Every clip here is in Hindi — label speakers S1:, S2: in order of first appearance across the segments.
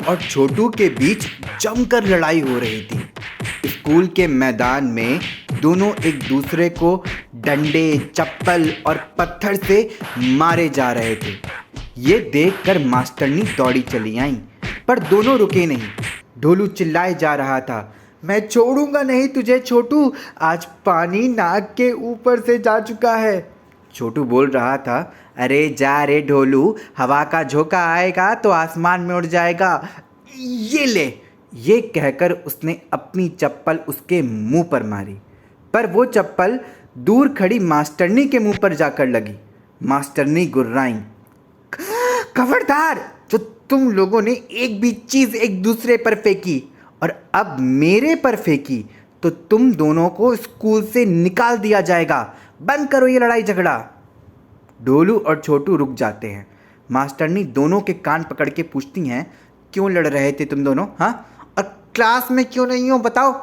S1: और छोटू के बीच जमकर लड़ाई हो रही थी। स्कूल के मैदान में दोनों एक दूसरे को डंडे, चप्पल और पत्थर से मारे जा रहे थे। ये देखकर मास्टरनी दौड़ी चली आई, पर दोनों रुके नहीं। ढोलू चिल्लाए जा रहा था, मैं छोड़ूंगा नहीं तुझे छोटू, आज पानी नाक के ऊपर से जा चुका है। छोटू बोल रहा था, अरे जा रे ढोलू, हवा का झोंका आएगा तो आसमान में उड़ जाएगा, ये ले। ये कहकर उसने अपनी चप्पल उसके मुंह पर मारी, पर वो चप्पल दूर खड़ी मास्टरनी के मुंह पर जाकर लगी। मास्टरनी गुर्राई, खबरदार, जो तुम लोगों ने एक भी चीज़ एक दूसरे पर फेंकी और अब मेरे पर फेंकी तो तुम दोनों को स्कूल से निकाल दिया जाएगा। बंद करो ये लड़ाई झगड़ा। ढोलू और छोटू रुक जाते हैं। मास्टरनी दोनों के कान पकड़ के पूछती हैं, क्यों लड़ रहे थे तुम दोनों, हाँ? और क्लास में क्यों नहीं हो, बताओ।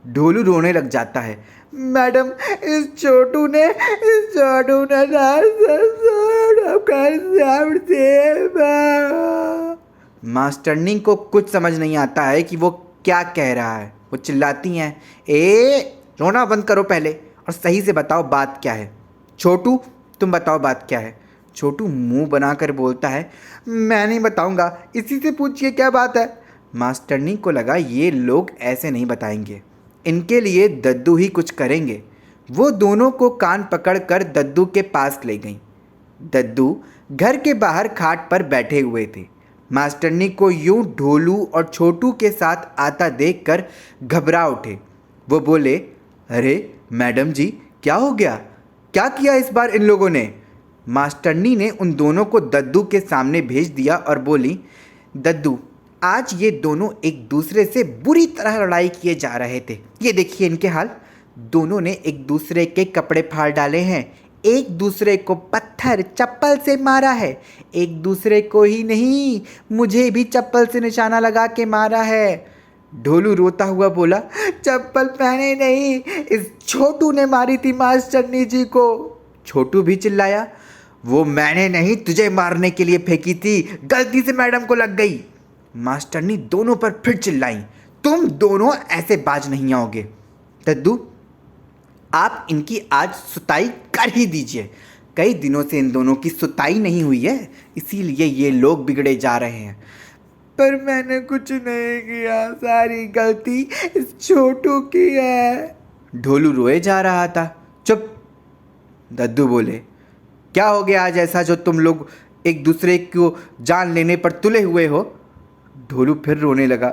S1: ढोलू रोने लग जाता है, मैडम, इस छोटू ने मास्टरनी को कुछ समझ नहीं आता है कि वो क्या कह रहा है। वो चिल्लाती हैं, रोना बंद करो पहले और सही से बताओ बात क्या है। छोटू, तुम बताओ बात क्या है। छोटू मुंह बनाकर बोलता है, मैं नहीं बताऊंगा, इसी से पूछिए क्या बात है। मास्टरनी को लगा ये लोग ऐसे नहीं बताएंगे, इनके लिए दद्दू ही कुछ करेंगे। वो दोनों को कान पकड़कर दद्दू के पास ले गई। दद्दू घर के बाहर खाट पर बैठे हुए थे। मास्टरनी को यूं ढोलू और छोटू के साथ आता देखकर घबरा उठे। वो बोले, अरे मैडम जी, क्या हो गया, क्या किया इस बार इन लोगों ने? मास्टरनी ने उन दोनों को दद्दू के सामने भेज दिया और बोली, दद्दू, आज ये दोनों एक दूसरे से बुरी तरह लड़ाई किए जा रहे थे। ये देखिए इनके हाल, दोनों ने एक दूसरे के कपड़े फाड़ डाले हैं, एक दूसरे को पत्थर चप्पल से मारा है, एक दूसरे को ही नहीं मुझे भी चप्पल से निशाना लगा के मारा है। ढोलू रोता हुआ बोला, चप्पल पहने नहीं, इस छोटू ने मारी थी मास्टरनी जी को। छोटू भी चिल्लाया, वो मैंने नहीं तुझे मारने के लिए फेंकी थी, गलती से मैडम को लग गई। मास्टरनी दोनों पर फिर चिल्लाई, तुम दोनों ऐसे बाज नहीं आओगे। दद्दू, आप इनकी आज सुताई कर ही दीजिए, कई दिनों से इन दोनों की सुताई नहीं हुई है, इसीलिए ये लोग बिगड़े जा रहे हैं। पर मैंने कुछ नहीं किया, सारी गलती इस छोटू की है। ढोलू रोए जा रहा था। चुप, दद्दू बोले, क्या हो गया आज ऐसा जो तुम लोग एक दूसरे को जान लेने पर तुले हुए हो? ढोलू फिर रोने लगा,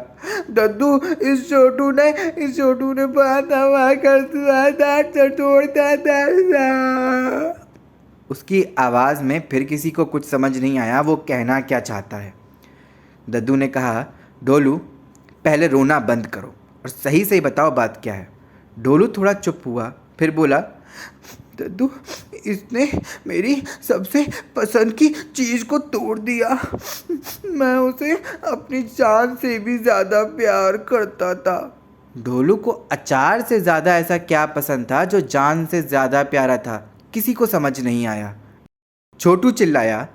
S1: दद्दू, इस छोटू ने बात हवा कर तोड़ता था। उसकी आवाज़ में फिर किसी को कुछ समझ नहीं आया वो कहना क्या चाहता है। दद्दू ने कहा, ढोलू, पहले रोना बंद करो और सही सही बताओ बात क्या है। ढोलू थोड़ा चुप हुआ, फिर बोला, दद्दू, इसने मेरी सबसे पसंद की चीज़ को तोड़ दिया। मैं उसे अपनी जान से भी ज़्यादा प्यार करता था। ढोलू को अचार से ज़्यादा ऐसा क्या पसंद था जो जान से ज़्यादा प्यारा था? किसी को समझ नहीं आया। छोटू चिल्लाया,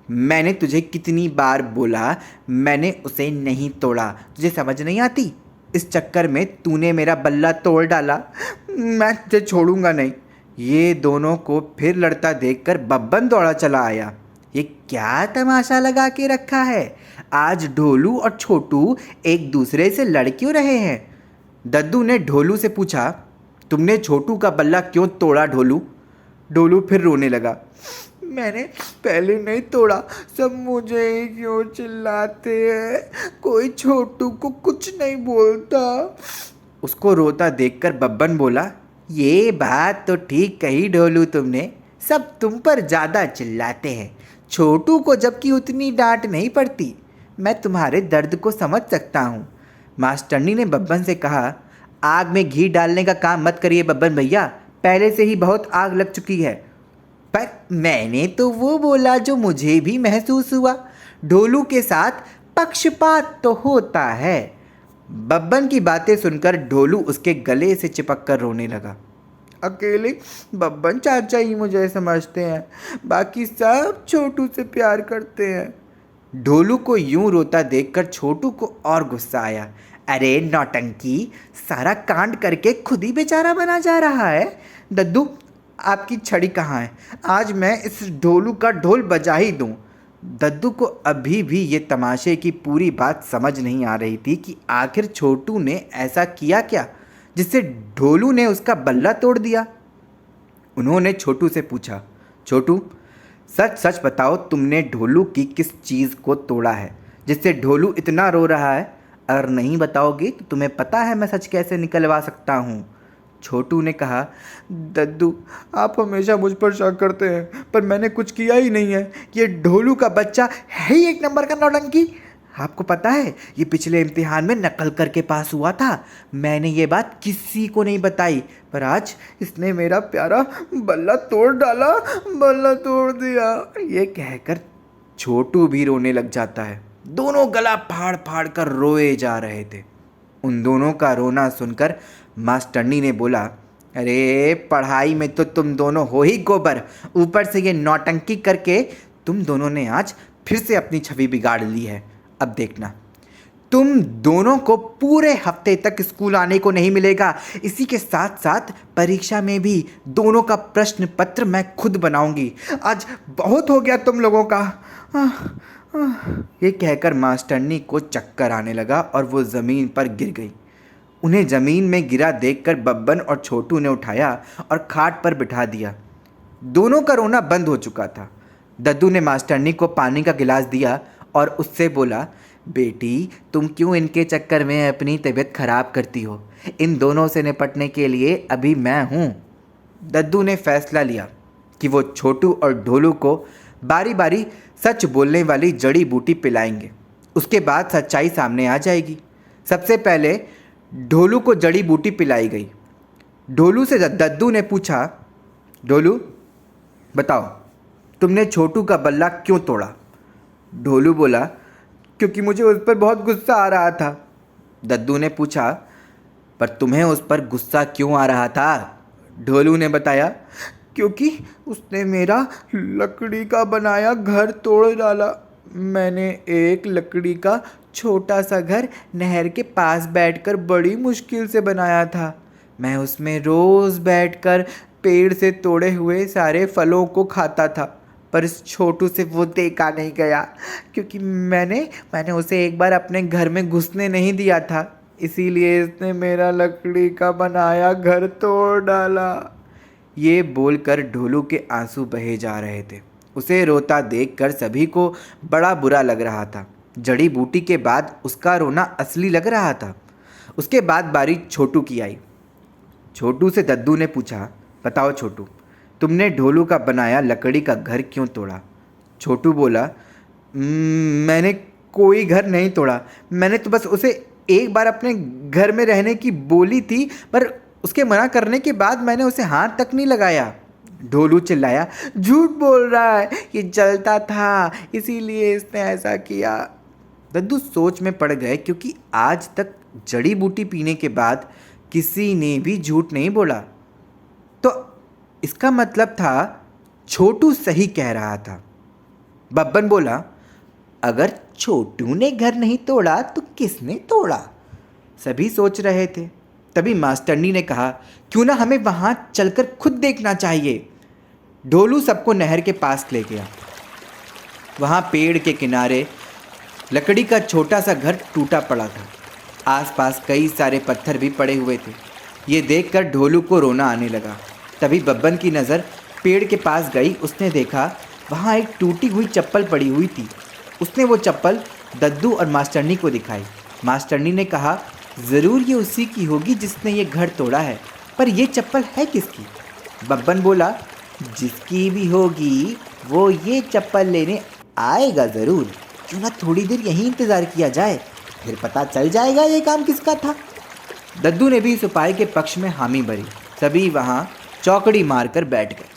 S1: मैंने तुझे कितनी बार बोला, मैंने उसे नहीं तोड़ा, तुझे समझ नहीं आती? इस चक्कर में तूने मेरा बल्ला तोड़ डाला, मैं तुझे छोड़ूंगा नहीं। ये दोनों को फिर लड़ता देखकर बब्बन दौड़ा चला आया। ये क्या तमाशा लगा के रखा है? आज ढोलू और छोटू एक दूसरे से लड़ क्यों रहे हैं? दद्दू ने ढोलू से पूछा, तुमने छोटू का बल्ला क्यों तोड़ा ढोलू? ढोलू फिर रोने लगा, मैंने पहले नहीं तोड़ा, सब मुझे ही क्यों चिल्लाते हैं, कोई छोटू को कुछ नहीं बोलता। उसको रोता देखकर बब्बन बोला, ये बात तो ठीक कही ढोलू तुमने, सब तुम पर ज़्यादा चिल्लाते हैं, छोटू को जबकि उतनी डांट नहीं पड़ती। मैं तुम्हारे दर्द को समझ सकता हूँ। मास्टरनी ने बब्बन से कहा, आग में घी डालने का काम मत करिए बब्बन भैया, पहले से ही बहुत आग लग चुकी है। पर मैंने तो वो बोला जो मुझे भी महसूस हुआ, ढोलू के साथ पक्षपात तो होता है। बब्बन की बातें सुनकर ढोलू उसके गले से चिपक कर रोने लगा। अकेले बब्बन चाचा ही मुझे समझते हैं, बाकी सब छोटू से प्यार करते हैं। ढोलू को यूं रोता देखकर छोटू को और गुस्सा आया। अरे नौटंकी, सारा कांड करके खुद ही बेचारा बना जा रहा है। दद्दू, आपकी छड़ी कहाँ है? आज मैं इस ढोलू का ढोल बजा ही दूं। दद्दू को अभी भी ये तमाशे की पूरी बात समझ नहीं आ रही थी कि आखिर छोटू ने ऐसा किया क्या जिससे ढोलू ने उसका बल्ला तोड़ दिया। उन्होंने छोटू से पूछा, छोटू, सच सच बताओ, तुमने ढोलू की किस चीज़ को तोड़ा है जिससे ढोलू इतना रो रहा है? अगर नहीं बताओगे तो तुम्हें पता है मैं सच कैसे निकलवा सकता हूँ। छोटू ने कहा, दद्दू, आप हमेशा मुझ पर शक करते हैं, पर मैंने कुछ किया ही नहीं है। ये ढोलू का बच्चा है ही एक नंबर का नौटंकी। आपको पता है, ये पिछले इम्तिहान में नकल करके पास हुआ था। मैंने ये बात किसी को नहीं बताई, पर आज इसने मेरा प्यारा बल्ला तोड़ डाला, बल्ला तोड़ दिया। ये कहकर छोटू भी रोने लग जाता है। दोनों गला फाड़ फाड़ कर रोए जा रहे थे। उन दोनों का रोना सुनकर मास्टरनी ने बोला, अरे पढ़ाई में तो तुम दोनों हो ही गोबर, ऊपर से ये नौटंकी करके तुम दोनों ने आज फिर से अपनी छवि बिगाड़ ली है। अब देखना, तुम दोनों को पूरे हफ्ते तक स्कूल आने को नहीं मिलेगा। इसी के साथ साथ परीक्षा में भी दोनों का प्रश्न पत्र मैं खुद बनाऊंगी। आज बहुत हो गया तुम लोगों का। ये कहकर मास्टरनी को चक्कर आने लगा और वो ज़मीन पर गिर गई। उन्हें ज़मीन में गिरा देखकर बब्बन और छोटू ने उठाया और खाट पर बिठा दिया। दोनों का रोना बंद हो चुका था। दद्दू ने मास्टरनी को पानी का गिलास दिया और उससे बोला, बेटी, तुम क्यों इनके चक्कर में अपनी तबीयत खराब करती हो? इन दोनों से निपटने के लिए अभी मैं हूँ। दद्दू ने फैसला लिया कि वो छोटू और ढोलू को बारी बारी सच बोलने वाली जड़ी बूटी पिलाएंगे। उसके बाद सच्चाई सामने आ जाएगी। सबसे पहले ढोलू को जड़ी बूटी पिलाई गई। ढोलू से दद्दू ने पूछा, ढोलू, बताओ, तुमने छोटू का बल्ला क्यों तोड़ा? ढोलू बोला, क्योंकि मुझे उस पर बहुत गुस्सा आ रहा था। दद्दू ने पूछा, पर तुम्हें उस पर गुस्सा क्यों आ रहा था? ढोलू ने बताया, क्योंकि उसने मेरा लकड़ी का बनाया घर तोड़ डाला। मैंने एक लकड़ी का छोटा सा घर नहर के पास बैठकर बड़ी मुश्किल से बनाया था। मैं उसमें रोज़ बैठकर पेड़ से तोड़े हुए सारे फलों को खाता था, पर इस छोटू से वो देखा नहीं गया, क्योंकि मैंने उसे एक बार अपने घर में घुसने नहीं दिया था। इसीलिए इसने मेरा लकड़ी का बनाया घर तोड़ डाला। ये बोलकर ढोलू के आंसू बहे जा रहे थे। उसे रोता देखकर सभी को बड़ा बुरा लग रहा था। जड़ी बूटी के बाद उसका रोना असली लग रहा था। उसके बाद बारी छोटू की आई। छोटू से दद्दू ने पूछा, बताओ छोटू, तुमने ढोलू का बनाया लकड़ी का घर क्यों तोड़ा? छोटू बोला, मैंने कोई घर नहीं तोड़ा। मैंने तो बस उसे एक बार अपने घर में रहने की बोली थी, पर उसके मना करने के बाद मैंने उसे हाथ तक नहीं लगाया। ढोलू चिल्लाया, झूठ बोल रहा है, ये जलता था इसीलिए इसने ऐसा किया। दद्दू सोच में पड़ गए, क्योंकि आज तक जड़ी बूटी पीने के बाद किसी ने भी झूठ नहीं बोला। तो इसका मतलब था छोटू सही कह रहा था। बब्बन बोला, अगर छोटू ने घर नहीं तोड़ा तो किसने तोड़ा? सभी सोच रहे थे। तभी मास्टरनी ने कहा, क्यों ना हमें वहाँ चलकर खुद देखना चाहिए। ढोलू सबको नहर के पास ले गया। वहाँ पेड़ के किनारे लकड़ी का छोटा सा घर टूटा पड़ा था। आसपास कई सारे पत्थर भी पड़े हुए थे। ये देखकर ढोलू को रोना आने लगा। तभी बब्बन की नज़र पेड़ के पास गई। उसने देखा वहाँ एक टूटी हुई चप्पल पड़ी हुई थी। उसने वो चप्पल दद्दू और मास्टरनी को दिखाई। मास्टरनी ने कहा, ज़रूर ये उसी की होगी जिसने ये घर तोड़ा है, पर ये चप्पल है किसकी? बब्बन बोला, जिसकी भी होगी वो ये चप्पल लेने आएगा ज़रूर। क्यों ना थोड़ी देर यहीं इंतज़ार किया जाए, फिर पता चल जाएगा ये काम किसका था। दद्दू ने भी इस उपाय के पक्ष में हामी भरी। सभी वहाँ चौकड़ी मारकर बैठ गए।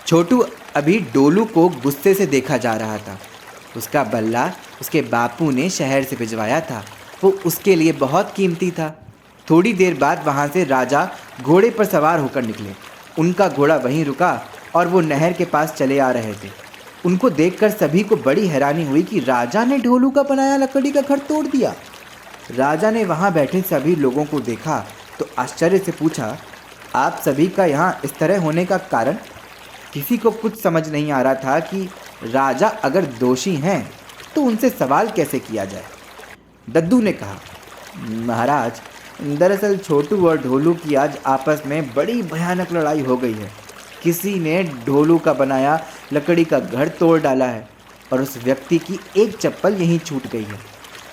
S1: छोटू अभी ढोलू को गुस्से से देखा जा रहा था। उसका बल्ला उसके बापू ने शहर से भिजवाया था। वो उसके लिए बहुत कीमती था। थोड़ी देर बाद वहाँ से राजा घोड़े पर सवार होकर निकले। उनका घोड़ा वहीं रुका और वो नहर के पास चले आ रहे थे। उनको देखकर सभी को बड़ी हैरानी हुई कि राजा ने ढोलू का बनाया लकड़ी का घर तोड़ दिया। राजा ने वहाँ बैठे सभी लोगों को देखा तो आश्चर्य से पूछा, आप सभी का यहाँ इस तरह होने का कारण? किसी को कुछ समझ नहीं आ रहा था कि राजा अगर दोषी हैं तो उनसे सवाल कैसे किया जाए। दद्दू ने कहा, महाराज, दरअसल छोटू और ढोलू की आज आपस में बड़ी भयानक लड़ाई हो गई है। किसी ने ढोलू का बनाया लकड़ी का घर तोड़ डाला है और उस व्यक्ति की एक चप्पल यहीं छूट गई है।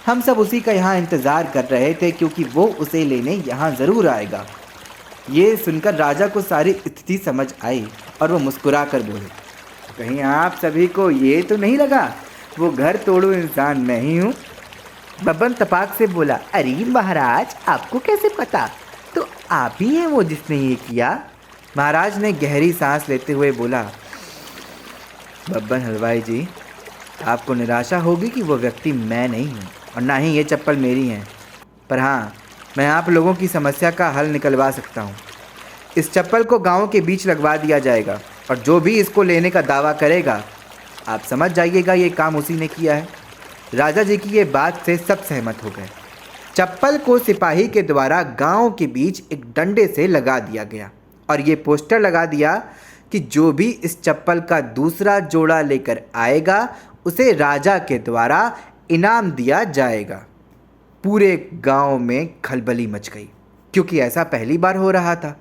S1: हम सब उसी का यहाँ इंतज़ार कर रहे थे क्योंकि वो उसे लेने यहाँ ज़रूर आएगा। ये सुनकर राजा को सारी स्थिति समझ आई और वो मुस्कुरा कर बोले, कहीं आप सभी को ये तो नहीं लगा वो घर तोड़ू इंसान नहीं हूँ? बब्बन तपाक से बोला, अरे महाराज, आपको कैसे पता? तो आप ही हैं वो जिसने ये किया। महाराज ने गहरी सांस लेते हुए बोला, बब्बन हलवाई जी, आपको निराशा होगी कि वो व्यक्ति मैं नहीं हूँ और ना ही ये चप्पल मेरी है, पर हाँ, मैं आप लोगों की समस्या का हल निकलवा सकता हूँ। इस चप्पल को गांव के बीच लगवा दिया जाएगा और जो भी इसको लेने का दावा करेगा, आप समझ जाइएगा ये काम उसी ने किया है। राजा जी की ये बात से सब सहमत हो गए। चप्पल को सिपाही के द्वारा गांव के बीच एक डंडे से लगा दिया गया और ये पोस्टर लगा दिया कि जो भी इस चप्पल का दूसरा जोड़ा लेकर आएगा उसे राजा के द्वारा इनाम दिया जाएगा। पूरे गांव में खलबली मच गई क्योंकि ऐसा पहली बार हो रहा था।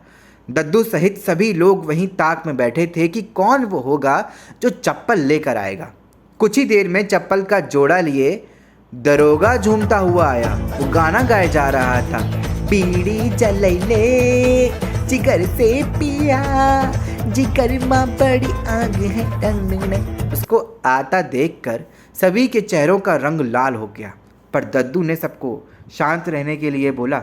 S1: दद्दू सहित सभी लोग वहीं ताक में बैठे थे कि कौन वो होगा जो चप्पल लेकर आएगा। कुछ ही देर में चप्पल का जोड़ा लिए दरोगा झूमता हुआ आया। वो गाना गाए जा रहा था, बीड़ी जलैले जिगर से पिया, जिगर माँ बड़ी आग है टंगने। उसको आता देखकर सभी के चेहरों का रंग लाल हो गया, पर दद्दू ने सबको शांत रहने के लिए बोला।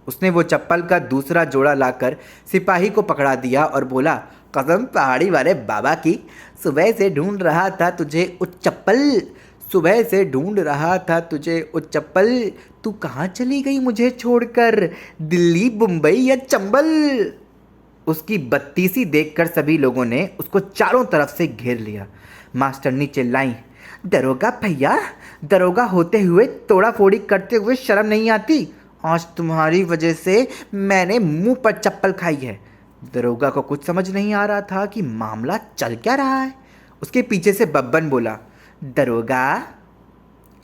S1: उसने वो चप्पल का दूसरा जोड़ा लाकर सिपाही को पकड़ा दिया और बोला, कसम पहाड़ी वाले बाबा की, सुबह से ढूंढ रहा था तुझे उस चप्पल, सुबह से ढूंढ रहा था तुझे उस चप्पल, तू कहाँ चली गई मुझे छोड़कर, दिल्ली, मुंबई या चंबल। उसकी बत्तीसी देखकर सभी लोगों ने उसको चारों तरफ से घेर लिया। मास्टरनी चिल्लाई, दरोगा भैया, दरोगा होते हुए तोड़ा फोड़ी करते हुए शर्म नहीं आती? आज तुम्हारी वजह से मैंने मुंह पर चप्पल खाई है। दरोगा को कुछ समझ नहीं आ रहा था कि मामला चल क्या रहा है। उसके पीछे से बब्बन बोला, दरोगा,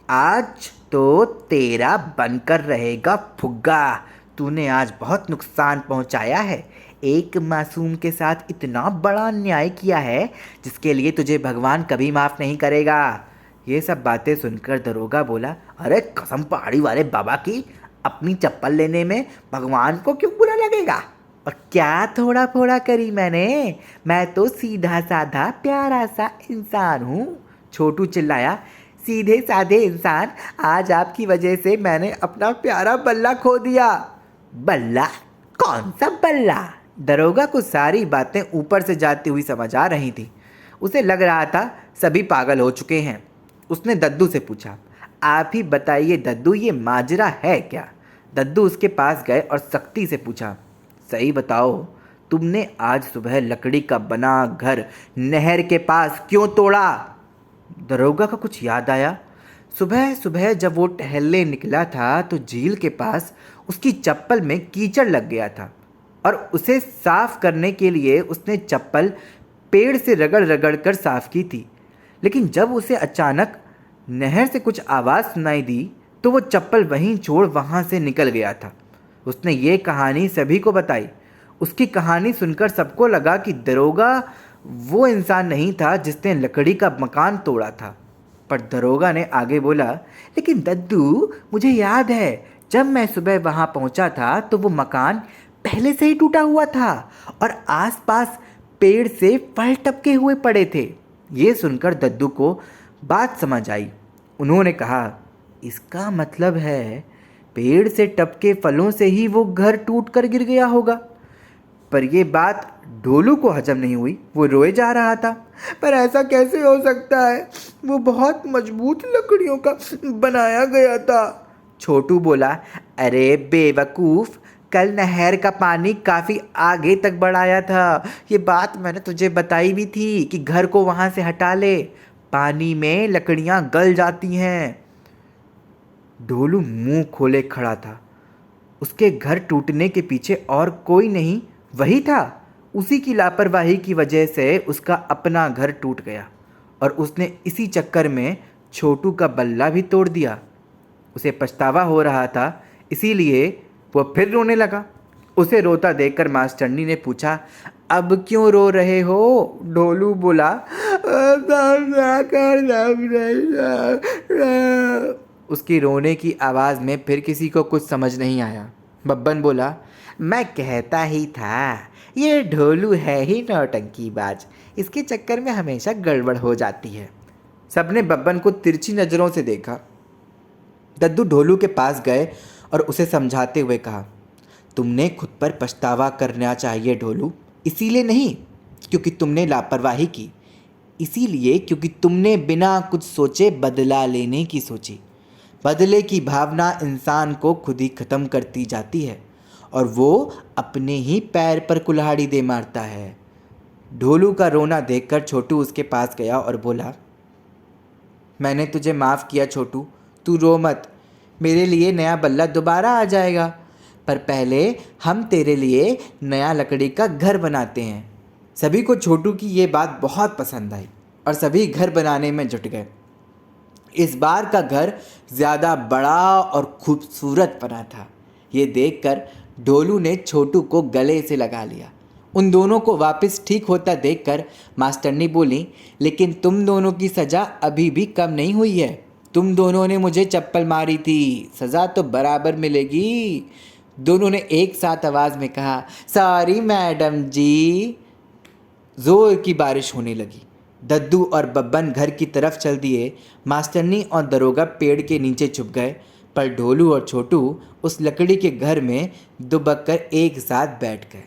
S1: आज तो तेरा बनकर रहेगा फुग्गा। तूने आज बहुत नुकसान पहुंचाया है। एक मासूम के साथ इतना बड़ा अन्याय किया है जिसके लिए तुझे भगवान कभी माफ़ नहीं करेगा। ये सब बातें सुनकर दरोगा बोला, अरे कसम पहाड़ी वाले बाबा की, अपनी चप्पल लेने में भगवान को क्यों बुरा लगेगा? और क्या थोड़ा फोड़ा करी मैंने? मैं तो सीधा साधा प्यारा सा इंसान हूँ। छोटू चिल्लाया, सीधे साधे इंसान, आज आपकी वजह से मैंने अपना प्यारा बल्ला खो दिया। बल्ला? कौन सा बल्ला? दरोगा को सारी बातें ऊपर से जाती हुई समझ आ रही थी। उसे लग रहा था सभी पागल हो चुके हैं। उसने दद्दू से पूछा, आप ही बताइए दद्दू, ये माजरा है क्या? दद्दू उसके पास गए और सख्ती से पूछा, सही बताओ, तुमने आज सुबह लकड़ी का बना घर नहर के पास क्यों तोड़ा? दरोगा को कुछ याद आया। सुबह सुबह जब वो टहलने निकला था तो झील के पास उसकी चप्पल में कीचड़ लग गया था और उसे साफ करने के लिए उसने चप्पल पेड़ से रगड़ रगड़ कर साफ की थी। लेकिन जब उसे अचानक नहर से कुछ आवाज़ सुनाई दी तो वो चप्पल वहीं छोड़ वहाँ से निकल गया था। उसने ये कहानी सभी को बताई। उसकी कहानी सुनकर सबको लगा कि दरोगा वो इंसान नहीं था जिसने लकड़ी का मकान तोड़ा था। पर दरोगा ने आगे बोला, लेकिन दद्दू, मुझे याद है जब मैं सुबह वहाँ पहुँचा था तो वो मकान पहले से ही टूटा हुआ था और आसपास पेड़ से फल टपके हुए पड़े थे। ये सुनकर दद्दू को बात समझ आई। उन्होंने कहा, इसका मतलब है पेड़ से टपके फलों से ही वो घर टूट कर गिर गया होगा। पर यह बात ढोलू को हजम नहीं हुई। वो रोए जा रहा था, पर ऐसा कैसे हो सकता है? वो बहुत मजबूत लकड़ियों का बनाया गया था। छोटू बोला, अरे बेवकूफ़, कल नहर का पानी काफ़ी आगे तक बढ़ाया था। ये बात मैंने तुझे बताई भी थी कि घर को वहाँ से हटा ले, पानी में लकड़ियाँ गल जाती हैं। ढोलू मुंह खोले खड़ा था। उसके घर टूटने के पीछे और कोई नहीं, वही था। उसी की लापरवाही की वजह से उसका अपना घर टूट गया और उसने इसी चक्कर में छोटू का बल्ला भी तोड़ दिया। उसे पछतावा हो रहा था, इसीलिए वो फिर रोने लगा। उसे रोता देखकर मास्टरनी ने पूछा, अब क्यों रो रहे हो? ढोलू बोला, उसकी रोने की आवाज़ में फिर किसी को कुछ समझ नहीं आया। बब्बन बोला, मैं कहता ही था ये ढोलू है ही नौटंकीबाज, इसके चक्कर में हमेशा गड़बड़ हो जाती है। सबने बब्बन को तिरछी नज़रों से देखा। दद्दू ढोलू के पास गए और उसे समझाते हुए कहा, तुमने खुद पर पछतावा करना चाहिए ढोलू, इसीलिए नहीं क्योंकि तुमने लापरवाही की, इसीलिए क्योंकि तुमने बिना कुछ सोचे बदला लेने की सोची। बदले की भावना इंसान को खुद ही ख़त्म करती जाती है और वो अपने ही पैर पर कुल्हाड़ी दे मारता है। ढोलू का रोना देखकर छोटू उसके पास गया और बोला, मैंने तुझे माफ़ किया छोटू, तू रो मत, मेरे लिए नया बल्ला दोबारा आ जाएगा, पर पहले हम तेरे लिए नया लकड़ी का घर बनाते हैं। सभी को छोटू की ये बात बहुत पसंद आई और सभी घर बनाने में जुट गए। इस बार का घर ज़्यादा बड़ा और खूबसूरत बना था। ये देखकर ढोलू ने छोटू को गले से लगा लिया। उन दोनों को वापस ठीक होता देखकर मास्टरनी बोली, लेकिन तुम दोनों की सज़ा अभी भी कम नहीं हुई है। तुम दोनों ने मुझे चप्पल मारी थी, सज़ा तो बराबर मिलेगी। दोनों ने एक साथ आवाज़ में कहा, सॉरी मैडम जी। ज़ोर की बारिश होने लगी। दद्दू और बब्बन घर की तरफ चल दिए। मास्टरनी और दरोगा पेड़ के नीचे छुप गए, पर ढोलू और छोटू उस लकड़ी के घर में दुबक कर एक साथ बैठ गए।